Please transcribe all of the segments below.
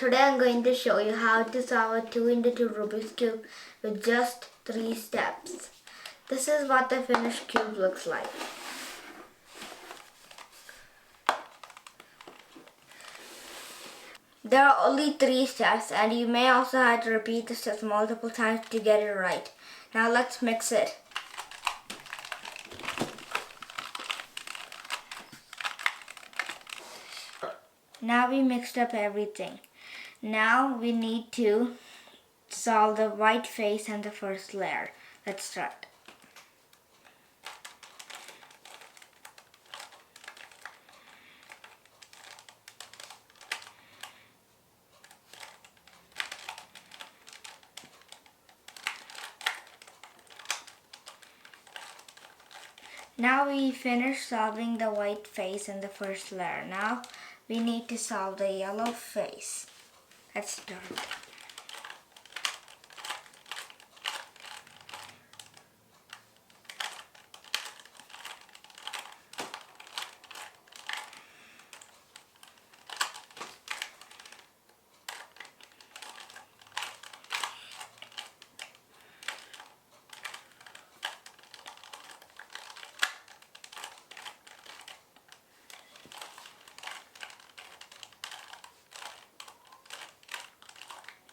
today I'm going to show you how to solve a 2x2 Rubik's Cube with just 3 steps. This is what the finished cube looks like. There are only 3 steps, and you may also have to repeat the steps multiple times to get it right. Now let's mix it. Now we mixed up everything. Now we need to solve the white face and the first layer. Let's start. Now we finished solving the white face and the first layer. Now we need to solve the yellow face. Let's start.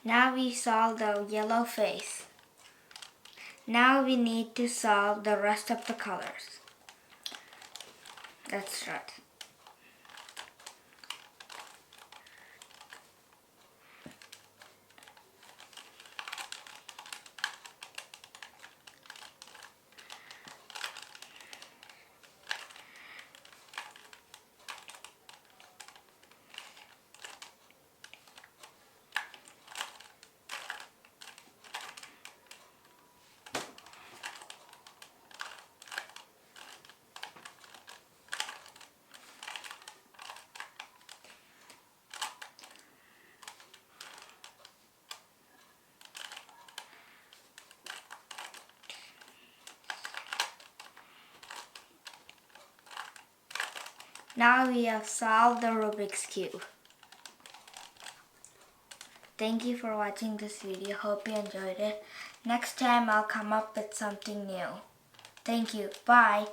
Now we solved the yellow face. Now we need to solve the rest of the colors. Let's start. Now we have solved the Rubik's Cube. Thank you for watching this video. Hope you enjoyed it. Next time I'll come up with something new. Thank you. Bye.